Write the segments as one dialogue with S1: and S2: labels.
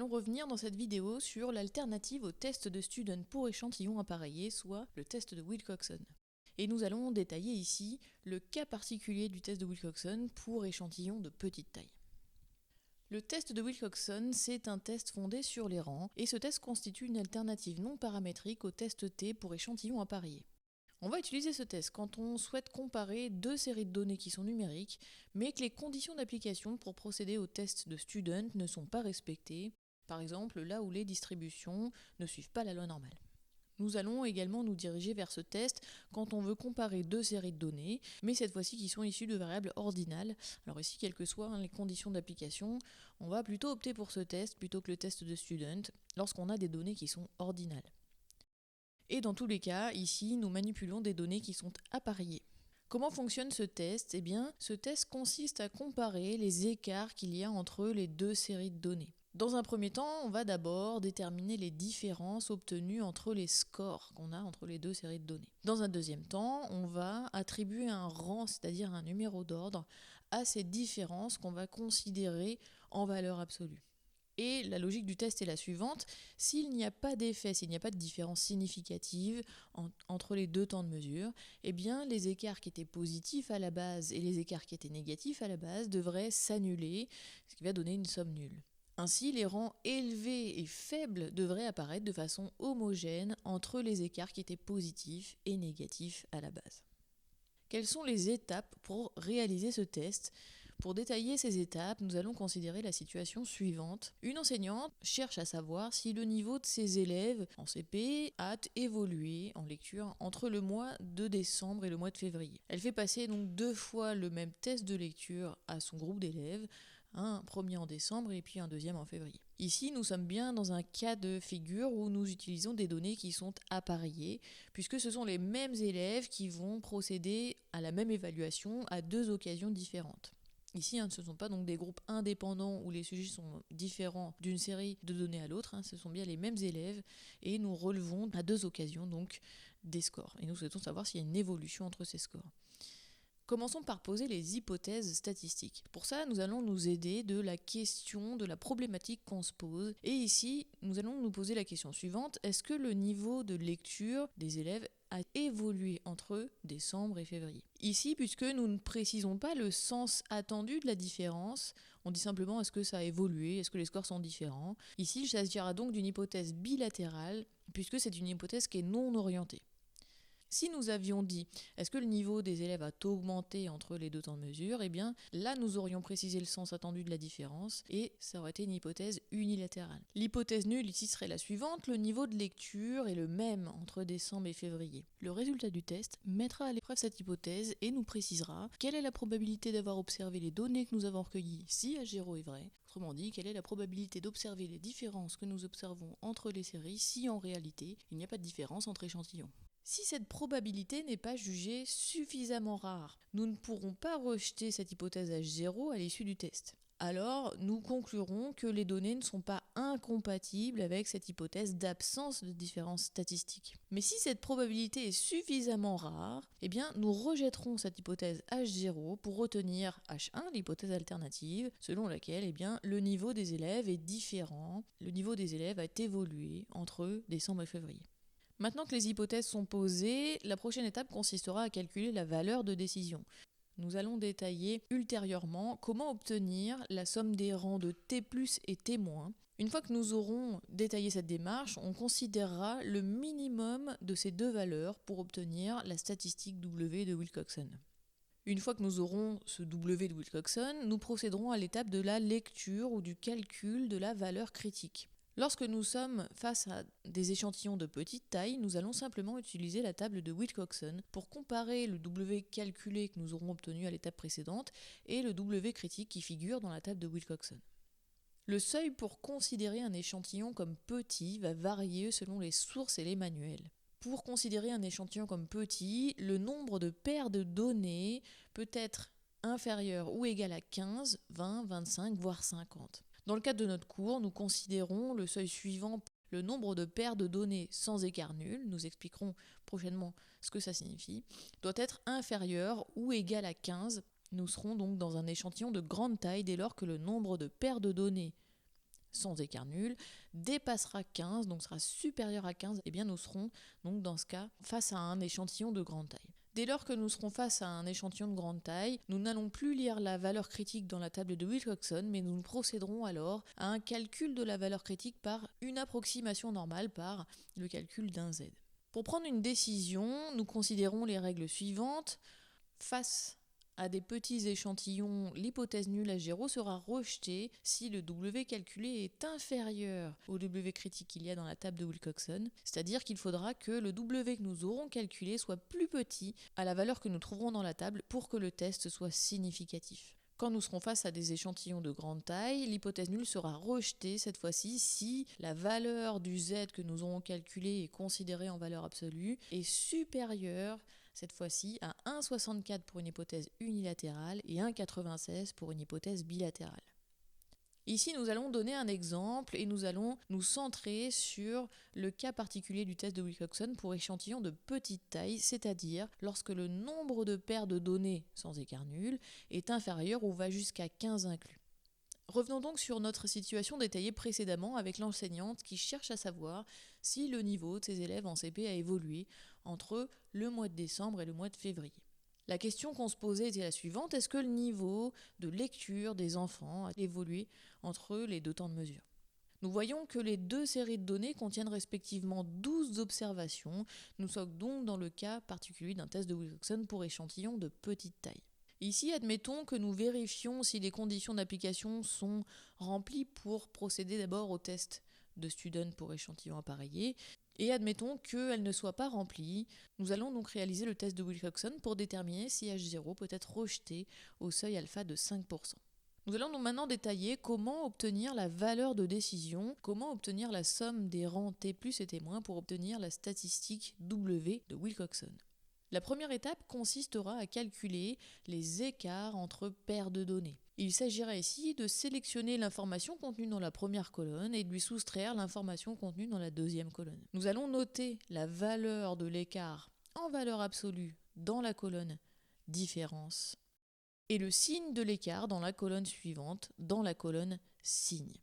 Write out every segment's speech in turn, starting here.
S1: allons revenir dans cette vidéo sur l'alternative au test de Student pour échantillons appareillés, soit le test de Wilcoxon. Et nous allons détailler ici le cas particulier du test de Wilcoxon pour échantillons de petite taille. Le test de Wilcoxon, c'est un test fondé sur les rangs, et ce test constitue une alternative non paramétrique au test T pour échantillons appareillés. On va utiliser ce test quand on souhaite comparer deux séries de données qui sont numériques, mais que les conditions d'application pour procéder au test de Student ne sont pas respectées, par exemple là où les distributions ne suivent pas la loi normale. Nous allons également nous diriger vers ce test quand on veut comparer deux séries de données, mais cette fois-ci qui sont issues de variables ordinales. Alors ici, quelles que soient les conditions d'application, on va plutôt opter pour ce test plutôt que le test de Student lorsqu'on a des données qui sont ordinales. Et dans tous les cas, ici, nous manipulons des données qui sont appareillées. Comment fonctionne ce test ? Eh bien, ce test consiste à comparer les écarts qu'il y a entre les deux séries de données. Dans un premier temps, on va d'abord déterminer les différences obtenues entre les scores qu'on a entre les deux séries de données. Dans un deuxième temps, on va attribuer un rang, c'est-à-dire un numéro d'ordre, à ces différences qu'on va considérer en valeur absolue. Et la logique du test est la suivante: s'il n'y a pas d'effet, s'il n'y a pas de différence significative entre les deux temps de mesure, eh bien les écarts qui étaient positifs à la base et les écarts qui étaient négatifs à la base devraient s'annuler, ce qui va donner une somme nulle. Ainsi, les rangs élevés et faibles devraient apparaître de façon homogène entre les écarts qui étaient positifs et négatifs à la base. Quelles sont les étapes pour réaliser ce test ? Pour détailler ces étapes, nous allons considérer la situation suivante. Une enseignante cherche à savoir si le niveau de ses élèves en CP a évolué en lecture entre le mois de décembre et le mois de février. Elle fait passer donc 2 fois le même test de lecture à son groupe d'élèves, un premier en décembre et puis un deuxième en février. Ici, nous sommes bien dans un cas de figure où nous utilisons des données qui sont appareillées, puisque ce sont les mêmes élèves qui vont procéder à la même évaluation à 2 occasions différentes. Ici, ce ne sont pas donc des groupes indépendants où les sujets sont différents d'une série de données à l'autre, ce sont bien les mêmes élèves et nous relevons à 2 occasions donc des scores. Et nous souhaitons savoir s'il y a une évolution entre ces scores. Commençons par poser les hypothèses statistiques. Pour ça, nous allons nous aider de la question, de la problématique qu'on se pose. Et ici, nous allons nous poser la question suivante: est-ce que le niveau de lecture des élèves a évolué entre décembre et février ? Ici, puisque nous ne précisons pas le sens attendu de la différence, on dit simplement est-ce que ça a évolué, est-ce que les scores sont différents. Ici, il s'agira donc d'une hypothèse bilatérale, puisque c'est une hypothèse qui est non orientée. Si nous avions dit est-ce que le niveau des élèves a augmenté entre les deux temps de mesure, eh bien là nous aurions précisé le sens attendu de la différence et ça aurait été une hypothèse unilatérale. L'hypothèse nulle ici serait la suivante: le niveau de lecture est le même entre décembre et février. Le résultat du test mettra à l'épreuve cette hypothèse et nous précisera quelle est la probabilité d'avoir observé les données que nous avons recueillies si H0 est vrai. Autrement dit, quelle est la probabilité d'observer les différences que nous observons entre les séries si en réalité il n'y a pas de différence entre échantillons. Si cette probabilité n'est pas jugée suffisamment rare, nous ne pourrons pas rejeter cette hypothèse H0 à l'issue du test. Alors, nous conclurons que les données ne sont pas incompatibles avec cette hypothèse d'absence de différence statistique. Mais si cette probabilité est suffisamment rare, eh bien, nous rejetterons cette hypothèse H0 pour retenir H1, l'hypothèse alternative, selon laquelle eh bien, le niveau des élèves est différent, le niveau des élèves a évolué entre décembre et février. Maintenant que les hypothèses sont posées, la prochaine étape consistera à calculer la valeur de décision. Nous allons détailler ultérieurement comment obtenir la somme des rangs de T+ et T-. Une fois que nous aurons détaillé cette démarche, on considérera le minimum de ces 2 valeurs pour obtenir la statistique W de Wilcoxon. Une fois que nous aurons ce W de Wilcoxon, nous procéderons à l'étape de la lecture ou du calcul de la valeur critique. Lorsque nous sommes face à des échantillons de petite taille, nous allons simplement utiliser la table de Wilcoxon pour comparer le W calculé que nous aurons obtenu à l'étape précédente et le W critique qui figure dans la table de Wilcoxon. Le seuil pour considérer un échantillon comme petit va varier selon les sources et les manuels. Pour considérer un échantillon comme petit, le nombre de paires de données peut être inférieur ou égal à 15, 20, 25, voire 50. Dans le cadre de notre cours, nous considérons le seuil suivant: le nombre de paires de données sans écart nul, nous expliquerons prochainement ce que ça signifie, doit être inférieur ou égal à 15. Nous serons donc dans un échantillon de grande taille dès lors que le nombre de paires de données sans écart nul, dépassera 15, donc sera supérieur à 15, eh bien nous serons donc dans ce cas face à un échantillon de grande taille. Dès lors que nous serons face à un échantillon de grande taille, nous n'allons plus lire la valeur critique dans la table de Wilcoxon, mais nous procéderons alors à un calcul de la valeur critique par une approximation normale par le calcul d'un Z. Pour prendre une décision, nous considérons les règles suivantes. Face à des petits échantillons, l'hypothèse nulle H0 sera rejetée si le W calculé est inférieur au W critique qu'il y a dans la table de Wilcoxon, c'est-à-dire qu'il faudra que le W que nous aurons calculé soit plus petit à la valeur que nous trouverons dans la table pour que le test soit significatif. Quand nous serons face à des échantillons de grande taille, l'hypothèse nulle sera rejetée cette fois-ci si la valeur du Z que nous aurons calculé et considérée en valeur absolue est supérieure cette fois-ci à 1,64 pour une hypothèse unilatérale et 1,96 pour une hypothèse bilatérale. Ici, nous allons donner un exemple et nous allons nous centrer sur le cas particulier du test de Wilcoxon pour échantillons de petite taille, c'est-à-dire lorsque le nombre de paires de données sans écart nul est inférieur ou va jusqu'à 15 inclus. Revenons donc sur notre situation détaillée précédemment avec l'enseignante qui cherche à savoir si le niveau de ses élèves en CP a évolué entre le mois de décembre et le mois de février. La question qu'on se posait était la suivante: est-ce que le niveau de lecture des enfants a évolué entre les deux temps de mesure ? Nous voyons que les deux séries de données contiennent respectivement 12 observations. Nous sommes donc dans le cas particulier d'un test de Wilcoxon pour échantillons de petite taille. Ici, admettons que nous vérifions si les conditions d'application sont remplies pour procéder d'abord au test de Student pour échantillon appareillé, et admettons qu'elles ne soient pas remplies. Nous allons donc réaliser le test de Wilcoxon pour déterminer si H0 peut être rejeté au seuil alpha de 5%. Nous allons donc maintenant détailler comment obtenir la valeur de décision, comment obtenir la somme des rangs T plus et T- pour obtenir la statistique W de Wilcoxon. La première étape consistera à calculer les écarts entre paires de données. Il s'agira ici de sélectionner l'information contenue dans la première colonne et de lui soustraire l'information contenue dans la deuxième colonne. Nous allons noter la valeur de l'écart en valeur absolue dans la colonne différence et le signe de l'écart dans la colonne suivante, dans la colonne signe.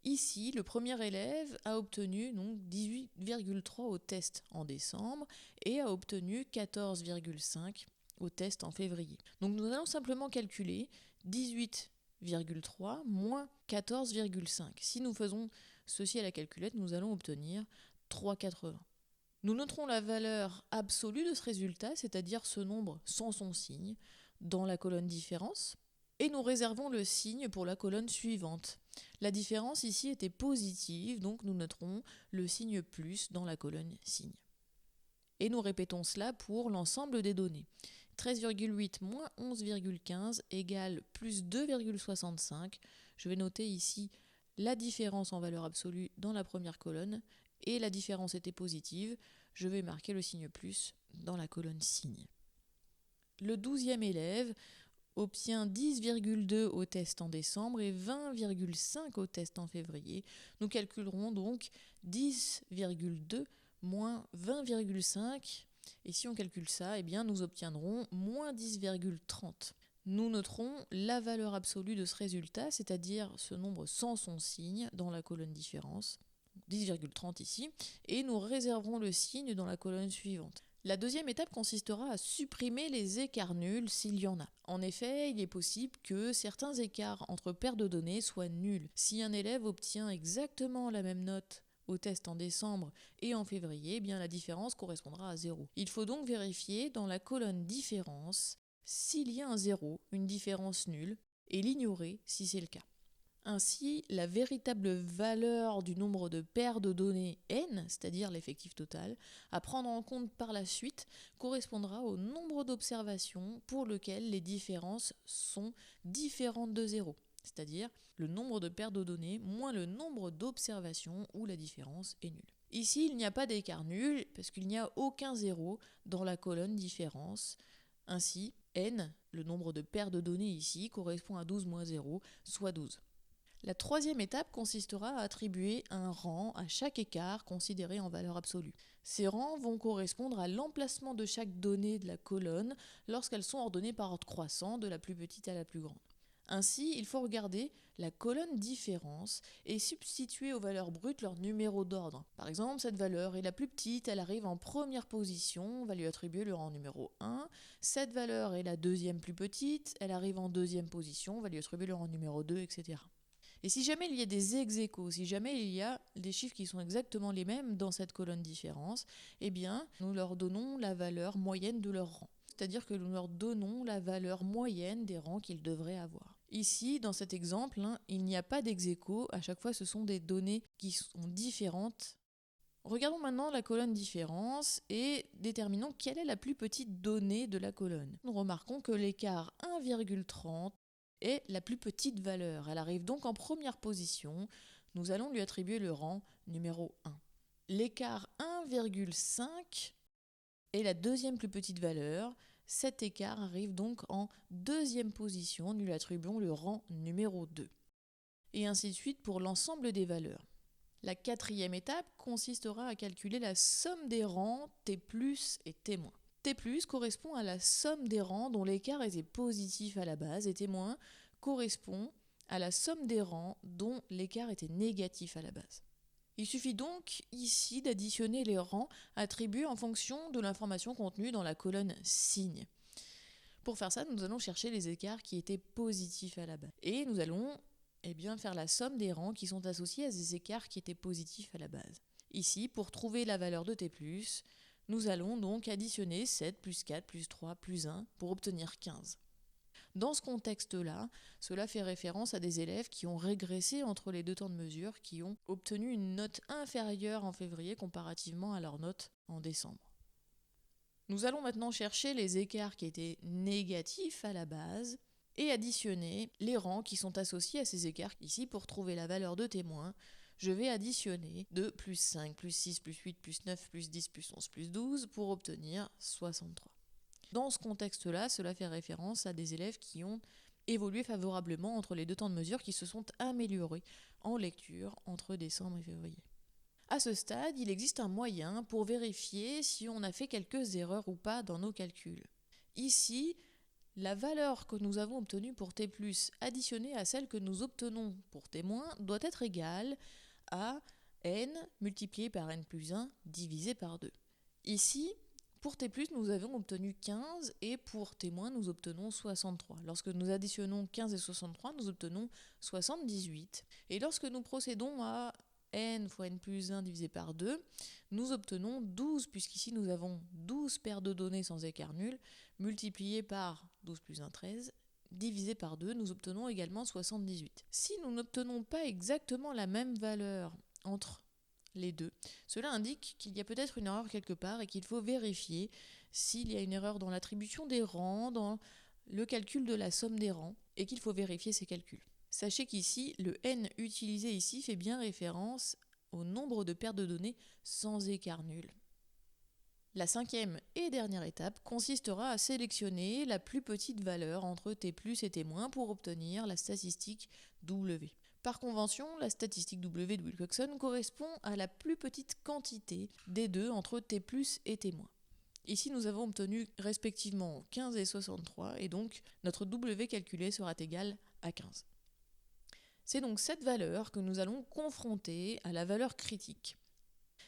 S1: Ici, le premier élève a obtenu donc 18,3 au test en décembre et a obtenu 14,5 au test en février. Donc nous allons simplement calculer 18,3 moins 14,5. Si nous faisons ceci à la calculette, nous allons obtenir 3,80. Nous noterons la valeur absolue de ce résultat, c'est-à-dire ce nombre sans son signe, dans la colonne différence, et nous réservons le signe pour la colonne suivante. La différence ici était positive, donc nous noterons le signe plus dans la colonne signe. Et nous répétons cela pour l'ensemble des données. 13,8 moins 11,15 égale plus 2,65. Je vais noter ici la différence en valeur absolue dans la première colonne et la différence était positive. Je vais marquer le signe plus dans la colonne signe. Le 12e élève obtient 10,2 au test en décembre et 20,5 au test en février. Nous calculerons donc 10,2 moins 20,5 et si on calcule ça, eh bien nous obtiendrons moins 10,30. Nous noterons la valeur absolue de ce résultat, c'est-à-dire ce nombre sans son signe dans la colonne différence, 10,30 ici, et nous réserverons le signe dans la colonne suivante. La deuxième étape consistera à supprimer les écarts nuls s'il y en a. En effet, il est possible que certains écarts entre paires de données soient nuls. Si un élève obtient exactement la même note au test en décembre et en février, eh bien la différence correspondra à 0. Il faut donc vérifier dans la colonne différence s'il y a un 0, une différence nulle, et l'ignorer si c'est le cas. Ainsi, la véritable valeur du nombre de paires de données n, c'est-à-dire l'effectif total, à prendre en compte par la suite, correspondra au nombre d'observations pour lequel les différences sont différentes de 0, c'est-à-dire le nombre de paires de données moins le nombre d'observations où la différence est nulle. Ici, il n'y a pas d'écart nul parce qu'il n'y a aucun 0 dans la colonne différence. Ainsi, n, le nombre de paires de données ici, correspond à 12 moins 0, soit 12. La troisième étape consistera à attribuer un rang à chaque écart considéré en valeur absolue. Ces rangs vont correspondre à l'emplacement de chaque donnée de la colonne lorsqu'elles sont ordonnées par ordre croissant de la plus petite à la plus grande. Ainsi, il faut regarder la colonne différence et substituer aux valeurs brutes leur numéro d'ordre. Par exemple, cette valeur est la plus petite, elle arrive en première position, on va lui attribuer le rang numéro 1. Cette valeur est la deuxième plus petite, elle arrive en deuxième position, on va lui attribuer le rang numéro 2, etc. Et si jamais il y a des ex-aequo, si jamais il y a des chiffres qui sont exactement les mêmes dans cette colonne différence, eh bien, nous leur donnons la valeur moyenne de leur rang. C'est-à-dire que nous leur donnons la valeur moyenne des rangs qu'ils devraient avoir. Ici, dans cet exemple, il n'y a pas d'ex-aequo, à chaque fois ce sont des données qui sont différentes. Regardons maintenant la colonne différence et déterminons quelle est la plus petite donnée de la colonne. Nous remarquons que l'écart 1,30 est la plus petite valeur. Elle arrive donc en première position. Nous allons lui attribuer le rang numéro 1. L'écart 1,5 est la deuxième plus petite valeur. Cet écart arrive donc en deuxième position. Nous lui attribuons le rang numéro 2. Et ainsi de suite pour l'ensemble des valeurs. La quatrième étape consistera à calculer la somme des rangs T+ et T-. T+ correspond à la somme des rangs dont l'écart était positif à la base et T- correspond à la somme des rangs dont l'écart était négatif à la base. Il suffit donc ici d'additionner les rangs attribués en fonction de l'information contenue dans la colonne signe. Pour faire ça, nous allons chercher les écarts qui étaient positifs à la base. Et nous allons faire la somme des rangs qui sont associés à ces écarts qui étaient positifs à la base. Ici, pour trouver la valeur de T+, nous allons donc additionner 7 plus 4 plus 3 plus 1 pour obtenir 15. Dans ce contexte-là, cela fait référence à des élèves qui ont régressé entre les deux temps de mesure, qui ont obtenu une note inférieure en février comparativement à leur note en décembre. Nous allons maintenant chercher les écarts qui étaient négatifs à la base et additionner les rangs qui sont associés à ces écarts. Ici, pour trouver la valeur de T-, je vais additionner 2 plus 5 plus 6 plus 8 plus 9 plus 10 plus 11 plus 12 pour obtenir 63. Dans ce contexte-là, cela fait référence à des élèves qui ont évolué favorablement entre les deux temps de mesure, qui se sont améliorés en lecture entre décembre et février. À ce stade, il existe un moyen pour vérifier si on a fait quelques erreurs ou pas dans nos calculs. Ici, la valeur que nous avons obtenue pour T+, additionnée à celle que nous obtenons pour T-, doit être égale à n multiplié par n plus 1 divisé par 2. Ici, pour T+, nous avons obtenu 15 et pour T-, nous obtenons 63. Lorsque nous additionnons 15 et 63, nous obtenons 78. Et lorsque nous procédons à n fois n plus 1 divisé par 2, nous obtenons 12, puisqu'ici nous avons 12 paires de données sans écart nul, multiplié par 12 plus 1, 13, divisé par 2, nous obtenons également 78. Si nous n'obtenons pas exactement la même valeur entre les deux, cela indique qu'il y a peut-être une erreur quelque part et qu'il faut vérifier s'il y a une erreur dans l'attribution des rangs, dans le calcul de la somme des rangs, et qu'il faut vérifier ces calculs. Sachez qu'ici, le n utilisé ici fait bien référence au nombre de paires de données sans écart nul. La cinquième et dernière étape consistera à sélectionner la plus petite valeur entre T+ et T- pour obtenir la statistique W. Par convention, la statistique W de Wilcoxon correspond à la plus petite quantité des deux entre T+ et T-. Ici, nous avons obtenu respectivement 15 et 63, et donc notre W calculé sera égal à 15. C'est donc cette valeur que nous allons confronter à la valeur critique.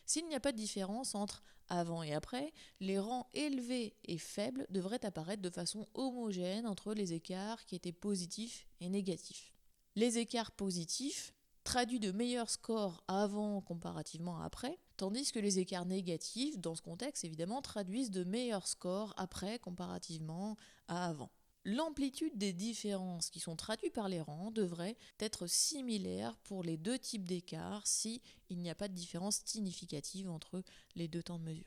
S1: S'il n'y a pas de différence entre avant et après, les rangs élevés et faibles devraient apparaître de façon homogène entre les écarts qui étaient positifs et négatifs. Les écarts positifs traduisent de meilleurs scores avant comparativement à après, tandis que les écarts négatifs, dans ce contexte évidemment, traduisent de meilleurs scores après comparativement à avant. L'amplitude des différences qui sont traduites par les rangs devrait être similaire pour les deux types d'écarts si il n'y a pas de différence significative entre les deux temps de mesure.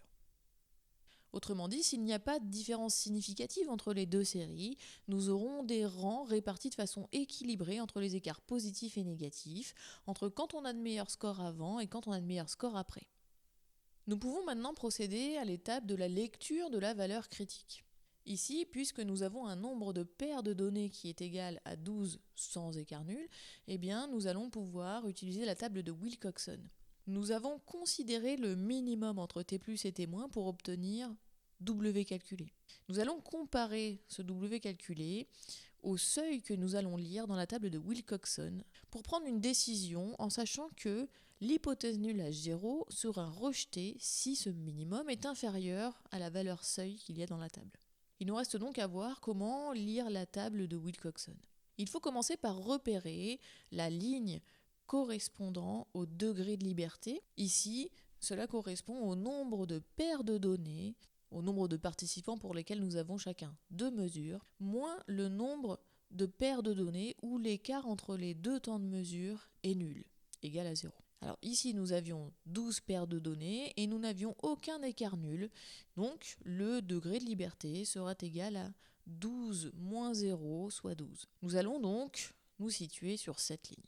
S1: Autrement dit, s'il n'y a pas de différence significative entre les deux séries, nous aurons des rangs répartis de façon équilibrée entre les écarts positifs et négatifs, entre quand on a de meilleurs scores avant et quand on a de meilleurs scores après. Nous pouvons maintenant procéder à l'étape de la lecture de la valeur critique. Ici, puisque nous avons un nombre de paires de données qui est égal à 12 sans écart nul, nous allons pouvoir utiliser la table de Wilcoxon. Nous avons considéré le minimum entre T+ et T- pour obtenir W calculé. Nous allons comparer ce W calculé au seuil que nous allons lire dans la table de Wilcoxon pour prendre une décision en sachant que l'hypothèse nulle H0 sera rejetée si ce minimum est inférieur à la valeur seuil qu'il y a dans la table. Il nous reste donc à voir comment lire la table de Wilcoxon. Il faut commencer par repérer la ligne correspondant au degré de liberté. Ici, cela correspond au nombre de paires de données, au nombre de participants pour lesquels nous avons chacun 2 mesures, moins le nombre de paires de données où l'écart entre les 2 temps de mesure est nul, égal à 0. Alors ici, nous avions 12 paires de données et nous n'avions aucun écart nul, donc le degré de liberté sera égal à 12 moins 0, soit 12. Nous allons donc nous situer sur cette ligne.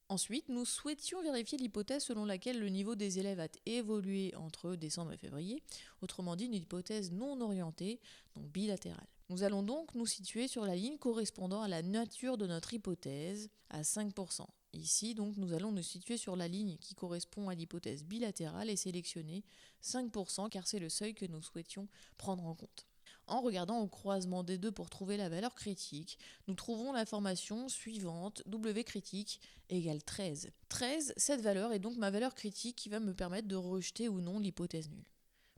S1: Ensuite, nous souhaitions vérifier l'hypothèse selon laquelle le niveau des élèves a évolué entre décembre et février, autrement dit une hypothèse non orientée, donc bilatérale. Nous allons donc nous situer sur la ligne correspondant à la nature de notre hypothèse, à 5%. Ici, donc, nous allons nous situer sur la ligne qui correspond à l'hypothèse bilatérale et sélectionner 5% car c'est le seuil que nous souhaitions prendre en compte. En regardant au croisement des deux pour trouver la valeur critique, nous trouvons l'information suivante, W critique égale 13. 13, cette valeur est donc ma valeur critique qui va me permettre de rejeter ou non l'hypothèse nulle.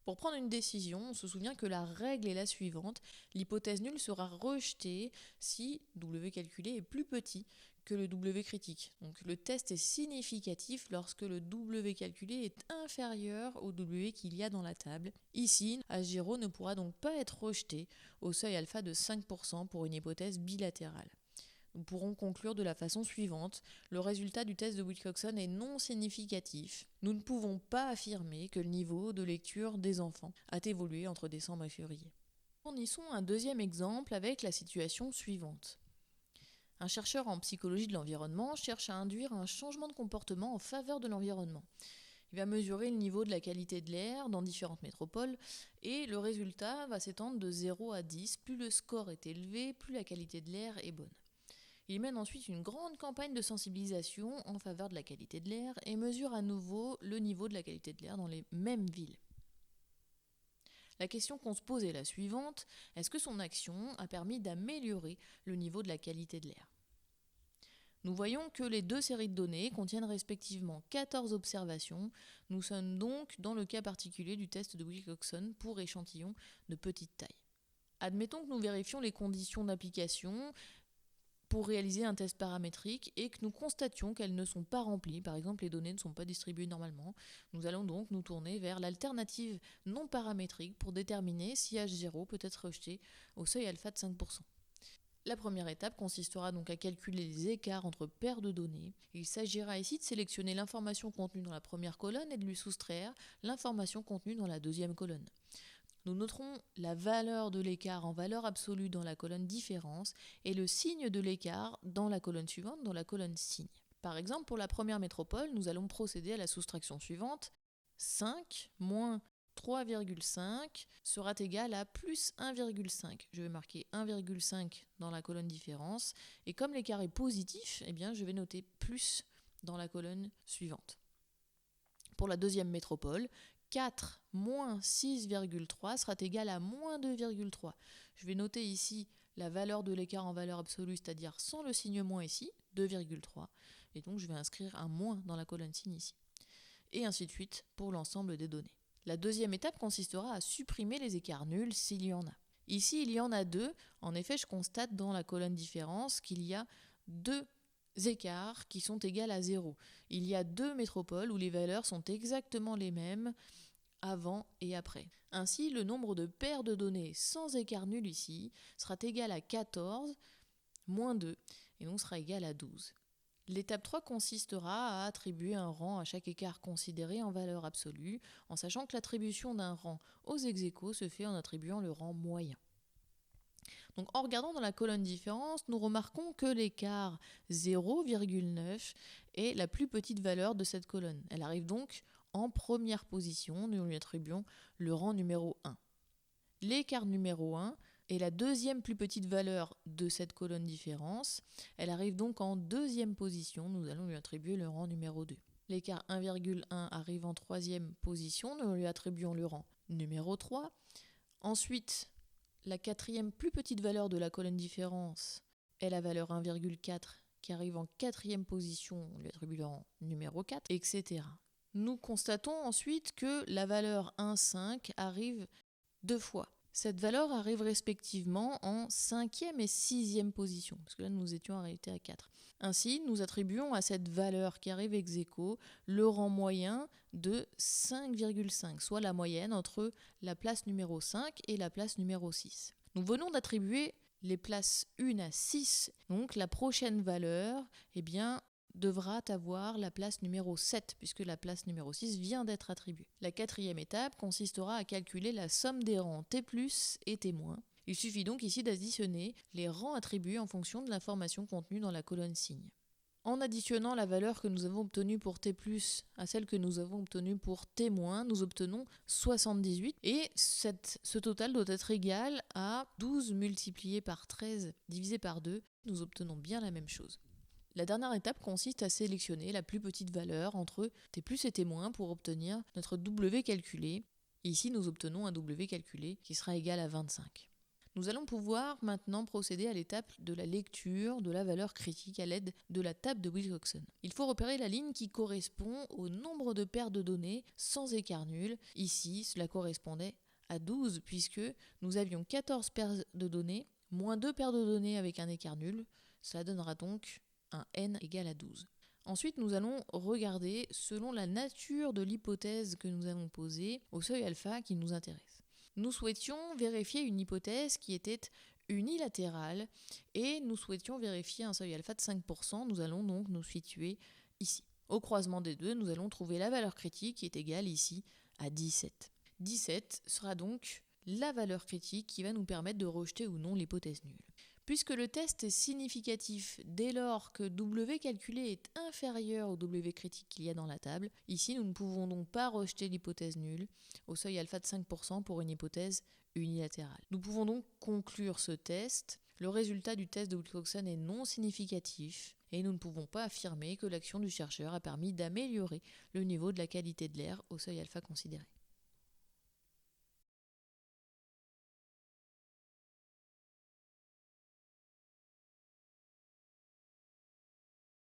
S1: Pour prendre une décision, on se souvient que la règle est la suivante, l'hypothèse nulle sera rejetée si W calculé est plus petit que le W critique. Donc le test est significatif lorsque le W calculé est inférieur au W qu'il y a dans la table. Ici, H0 ne pourra donc pas être rejeté au seuil alpha de 5% pour une hypothèse bilatérale. Nous pourrons conclure de la façon suivante, le résultat du test de Wilcoxon est non significatif. Nous ne pouvons pas affirmer que le niveau de lecture des enfants a évolué entre décembre et février. Fournissons un deuxième exemple avec la situation suivante. Un chercheur en psychologie de l'environnement cherche à induire un changement de comportement en faveur de l'environnement. Il va mesurer le niveau de la qualité de l'air dans différentes métropoles et le résultat va s'étendre de 0 à 10. Plus le score est élevé, plus la qualité de l'air est bonne. Il mène ensuite une grande campagne de sensibilisation en faveur de la qualité de l'air et mesure à nouveau le niveau de la qualité de l'air dans les mêmes villes. La question qu'on se pose est la suivante, est-ce que son action a permis d'améliorer le niveau de la qualité de l'air ? Nous voyons que les deux séries de données contiennent respectivement 14 observations. Nous sommes donc dans le cas particulier du test de Wilcoxon pour échantillons de petite taille. Admettons que nous vérifions les conditions d'application pour réaliser un test paramétrique et que nous constations qu'elles ne sont pas remplies, par exemple les données ne sont pas distribuées normalement, nous allons donc nous tourner vers l'alternative non paramétrique pour déterminer si H0 peut être rejeté au seuil alpha de 5%. La première étape consistera donc à calculer les écarts entre paires de données. Il s'agira ici de sélectionner l'information contenue dans la première colonne et de lui soustraire l'information contenue dans la deuxième colonne. Nous noterons la valeur de l'écart en valeur absolue dans la colonne différence et le signe de l'écart dans la colonne suivante, dans la colonne signe. Par exemple, pour la première métropole, nous allons procéder à la soustraction suivante. 5 moins 3,5 sera égal à plus 1,5. Je vais marquer 1,5 dans la colonne différence et comme l'écart est positif, eh bien, je vais noter plus dans la colonne suivante. Pour la deuxième métropole, 4 moins 6,3 sera égal à moins 2,3. Je vais noter ici la valeur de l'écart en valeur absolue, c'est-à-dire sans le signe moins ici, 2,3. Et donc je vais inscrire un moins dans la colonne signe ici. Et ainsi de suite pour l'ensemble des données. La deuxième étape consistera à supprimer les écarts nuls s'il y en a. Ici, il y en a 2. En effet, je constate dans la colonne différence qu'il y a 2 écarts qui sont égaux à 0. Il y a 2 métropoles où les valeurs sont exactement les mêmes avant et après. Ainsi, le nombre de paires de données sans écart nul ici sera égal à 14 moins 2 et donc sera égal à 12. L'étape 3 consistera à attribuer un rang à chaque écart considéré en valeur absolue, en sachant que l'attribution d'un rang aux ex-aequo se fait en attribuant le rang moyen. Donc, en regardant dans la colonne différence, nous remarquons que l'écart 0,9 est la plus petite valeur de cette colonne. Elle arrive donc en première position, nous lui attribuons le rang numéro 1. L'écart numéro 1 est la deuxième plus petite valeur de cette colonne différence. Elle arrive donc en deuxième position, nous allons lui attribuer le rang numéro 2. L'écart 1,1 arrive en troisième position, nous lui attribuons le rang numéro 3. Ensuite, la quatrième plus petite valeur de la colonne différence est la valeur 1,4 qui arrive en quatrième position, on lui attribue le rang numéro 4, etc. Nous constatons ensuite que la valeur 1,5 arrive 2 fois. Cette valeur arrive respectivement en 5e et 6e position, parce que là nous étions arrêtés à 4. Ainsi, nous attribuons à cette valeur qui arrive ex aequo le rang moyen de 5,5, soit la moyenne entre la place numéro 5 et la place numéro 6. Nous venons d'attribuer les places 1 à 6, donc la prochaine valeur devra avoir la place numéro 7, puisque la place numéro 6 vient d'être attribuée. La quatrième étape consistera à calculer la somme des rangs T+, et T-. Il suffit donc ici d'additionner les rangs attribués en fonction de l'information contenue dans la colonne signe. En additionnant la valeur que nous avons obtenue pour T+, à celle que nous avons obtenue pour T-, nous obtenons 78, et ce total doit être égal à 12 multiplié par 13 divisé par 2. Nous obtenons bien la même chose. La dernière étape consiste à sélectionner la plus petite valeur entre T+ et T- pour obtenir notre W calculé. Et ici, nous obtenons un W calculé qui sera égal à 25. Nous allons pouvoir maintenant procéder à l'étape de la lecture de la valeur critique à l'aide de la table de Wilcoxon. Il faut repérer la ligne qui correspond au nombre de paires de données sans écart nul. Ici, cela correspondait à 12 puisque nous avions 14 paires de données moins 2 paires de données avec un écart nul. Cela donnera donc un n égal à 12. Ensuite, nous allons regarder selon la nature de l'hypothèse que nous avons posée au seuil alpha qui nous intéresse. Nous souhaitions vérifier une hypothèse qui était unilatérale et nous souhaitions vérifier un seuil alpha de 5%. Nous allons donc nous situer ici. Au croisement des deux, nous allons trouver la valeur critique qui est égale ici à 17. 17 sera donc la valeur critique qui va nous permettre de rejeter ou non l'hypothèse nulle. Puisque le test est significatif dès lors que W calculé est inférieur au W critique qu'il y a dans la table, ici nous ne pouvons donc pas rejeter l'hypothèse nulle au seuil alpha de 5% pour une hypothèse unilatérale. Nous pouvons donc conclure ce test. Le résultat du test de Wilcoxon est non significatif et nous ne pouvons pas affirmer que l'action du chercheur a permis d'améliorer le niveau de la qualité de l'air au seuil alpha considéré.